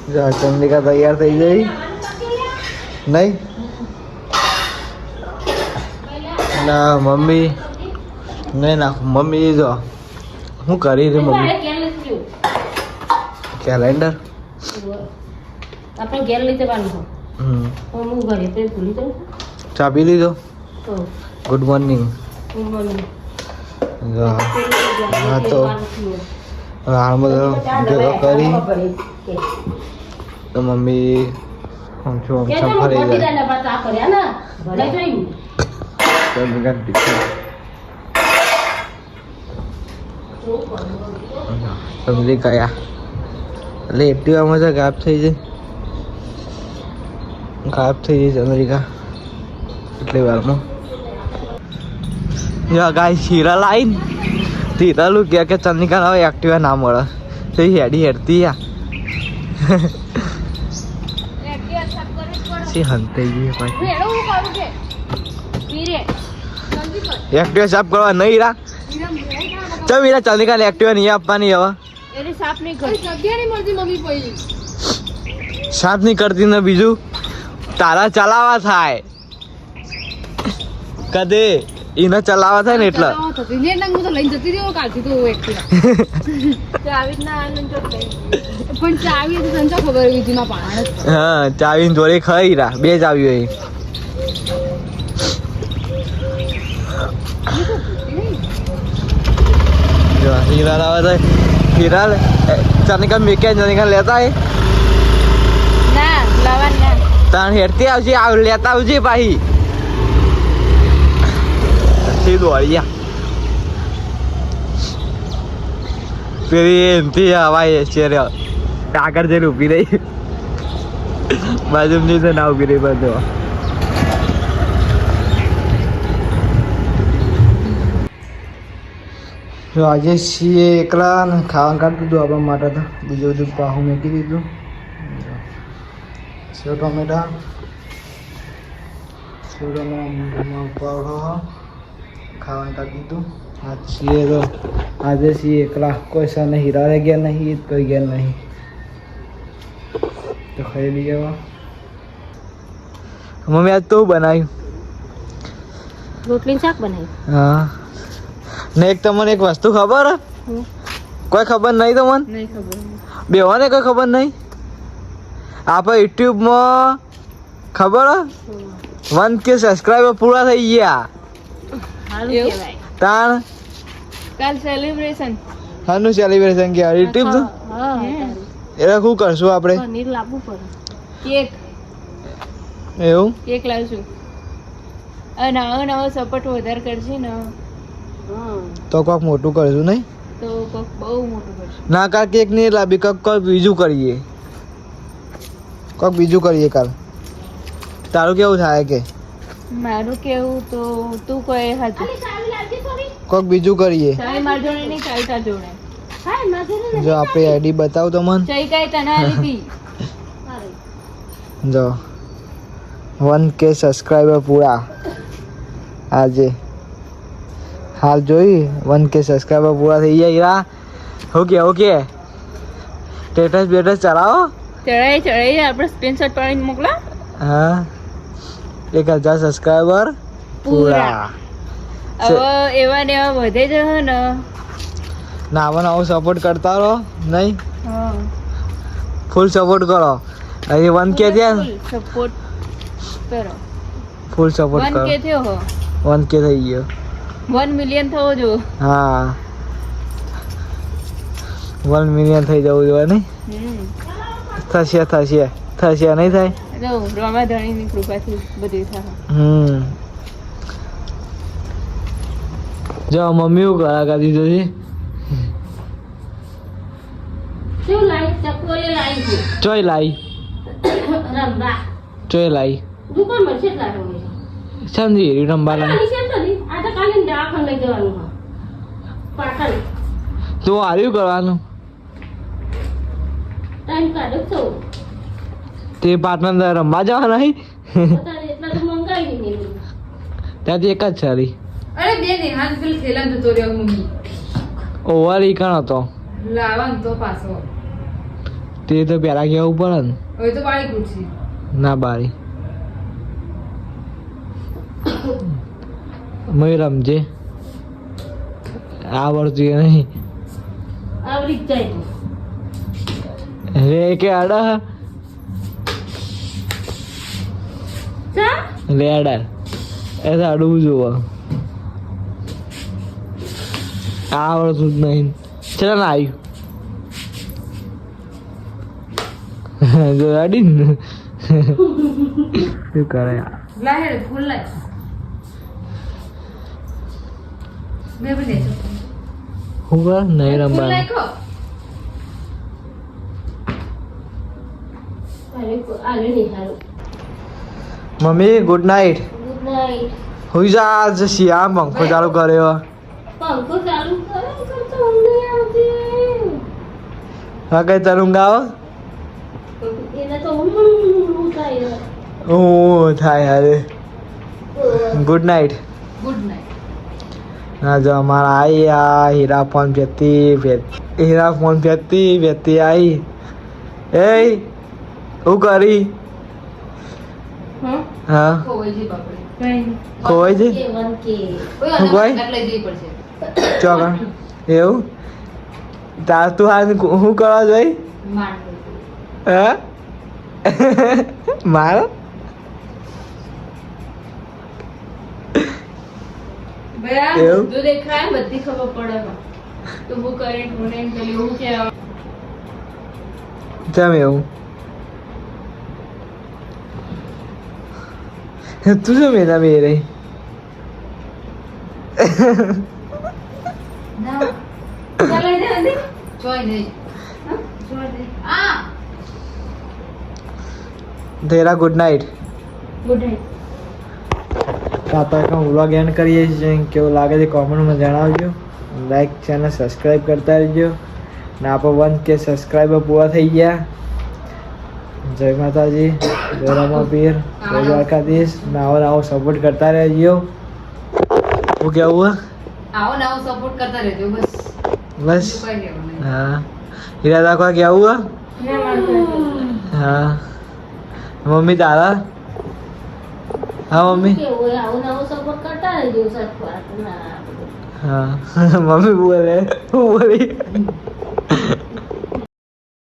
ચંદ્રિકા તૈયાર થઈ ગઈ નહીં ના મમ્મી નહીં નાખું મમ્મી જો શું કરી રહી મમ્મી કેલેન્ડર આપણે ઘેર લઈ જવાનું હું ઘરે તો ભૂલી જાઉં ચા પી લીધો ગુડ મોર્નિંગ હા તો હાલમાં ભેગો કરી તો મમ્મી આમ ફરી જાય સમજી ગયા એટલે એક્ટિવામાં છે ગાયબ થઈ જાય અમેરિકા એટલી વારમાં ગાય શીરા લાઈન તીરાલું કે ચંદ્રિકા હવે એક્ટિવા ના મળે તો હેડતી હંતાઈ ગઈ એક્ટિવા સાફ કરવા નહીં રા ચલ મીરા ચંદ્રિકા ને એક્ટિવા નહીં આપવાની હવે સાફ નહીં કરતી ને બીજું તારા ચલાવવા થાય કદે એને ચલાવવા થાય ને એટલે હા ચાવી જોડે ખાઈ રા બે ચાવી હોય હીરા લાવા થાય હીરા ચંદ્રિકા મેકે ચંદ્રિકા લેતા હે તાણ હેરતી આવશે લેતા આવજે પાહી દોડ્યા પેલી એમથી હવાય છે આગળ જઈને ઊભી રહી બાજુમાં જઈને ના ઊભી રહી બધો આજે છીએ એકલા ને ખાવાનું કાઢી દીધું આપણા માટે તો બીજું બધું પાહું મૂકી દીધું સેવ ટમેટા પાવડો ખાવાનું કાઢી દીધું આજ છીએ તો આજે છીએ એકલા કોઈ સાને હીરા ગયા નહીં કોઈ ગયા નહીં તો ખાઈ લઈએ મમ્મી આજ તો બનાવ્યું રોટલી શાક બનાવ્યું હા ને એક તમને એક વસ્તુ ખબર કોઈ ખબર નહીં તો મને નહીં ખબર બેવાને કોઈ ખબર નહીં આપણે યુટ્યુબમાં ખબર 1K સબસ્ક્રાઈબર પૂરા થઈ ગયા તાણ કાલ સેલિબ્રેશન હાનું સેલિબ્રેશન કે યુટ્યુબ તો એટલે શું કરશું આપણે પનીર લાવવું પડે કેક એવું કેક લાવશું અને નવો સપોર્ટ વધારે કરશે ને તો કોક મોટું કરશું નહીં તો કોક બહુ મોટું કરશું ના કાલ કેક નહીં લાવી કોક બીજું કરીએ કાલ તારું કેવું થાય કે મારું કેવું તો તું કહે હાજર કોક બીજું કરીએ ચાવી માર જોડે નહીં ચાવી તાર જોડે જો આપણે આઈડી બતાવ તો મન ચાવી કઈ તને લીધી જો 1K સબસ્ક્રાઈબર પૂરા આજે હાલ જોઈ 1K સબસ્ક્રાઈબર પૂરા થઈ ગયા ઓકે સ્ટેટસ બેટસ ચલાવો ચડાઈ આપણે સ્ક્રીનશોટ પાડીને મોકલા હા 1000 સબસ્ક્રાઈબર પૂરા હવે એવા ને એવા વધે જ હે ને આવો સપોર્ટ કરતા રહો નહીં હા ફૂલ સપોર્ટ કરો અહીં 1K થયા સપોર્ટ કરો ફૂલ સપોર્ટ કરો 1K થયો હો 1K થઈ ગયો 1 મિલિયન થવો જો હા 1 મિલિયન થઈ જવું જોઈએ નહીં થશે નહીં થાય જો રમાધણીની કૃપાથી બધું થાય જો મમ્મી હું કરા દીધો છે શું લાઈ ચકોલે લાઈ છે ચોય લાઈ દુકાન માં છે લાડો સમજી રંબા લાઈ આ તો કાલે દવાખાને લઈ જવાનું હા પાટણ તો હાર્યું કરવાનું ટાઈમ કાઢો છો તે પાટણ રમવા જવા નહીં એટલા તો મંગાવી નહીં ત્યાંથી એક જ સારી અરે બે ને હાથ પેલી થેલા જતો રહ્યો મૂકી ઓવર ઈ કણ હતો લાવવાનું તો પાછો તે તો પેલા કેવું પડે ને. હવે તો બાળી ખુરશી ના બારી મય રમજે આવડતું નહીં આવડી જ જાય રે કે આડા ચા રે આડા એ તો આડું જોવા આવડતું જ નહીં ચલા ના આવ્યું જો આડી ને શું કરે લાહે ફૂલ લાય બે બને હું કર નહીં ફૂલ રમવાનું લાયકો આલે નહીં હારું mummy good night good night હુઈ જા આજ શિયા પંખો ચાલુ કર્યો પંખો ચાલુ કરો તો ઊંઘ નહીં આવતી હા કઈ તને ઊંઘ આવે એને તો ઊંઘ થાય હું થાય અરે ગુડ નાઇટ ગુડ નાઈટ ના જો અમારા આવી આ હીરા ફોન હીરા ફોન ફેતી આવી એ હું કરી હા ખોવાઈ જી બાપડે ખોવાઈ જી હું કોઈ લઈ જવી પડશે ચોકણ એવું તાર તું હાલ શું કરવા જોઈ હા મારો એવું? બધું દેખાય બધી ખબર પડે તો હું કરે હું નહીં કરી એવું કે કેમ એવું તું શું મેના બે રહી ના ચાલે જલ્દી જોઈ નહીં જોઈ દે આ તેરા ગુડ નાઇટ ગુડ નાઈટ આપણે કાં વ્લોગ એન્ડ કરીએ છીએ કેવું લાગે છે કોમેન્ટમાં જણાવજો લાઈક ચેનલ સબસ્ક્રાઈબ કરતા રહેજો ને આપણે 1K સબસ્ક્રાઈબર પૂરા થઈ ગયા જય માતાજી જય રામાપીર જય દ્વારકાધીશ ને આવો સપોર્ટ કરતા રહેજો હું કેવું આવો નવો સપોર્ટ કરતા રહેજો બસ બસ કઈ લેવું નહીં હા હીરા દાખવા કેવું હા મમ્મી તારા હા મમ્મી કેવું આવો નવો સપોર્ટ કરતા રહેજો સબસ્ક્રાઇબ હા મમ્મી બોલે હું બોલી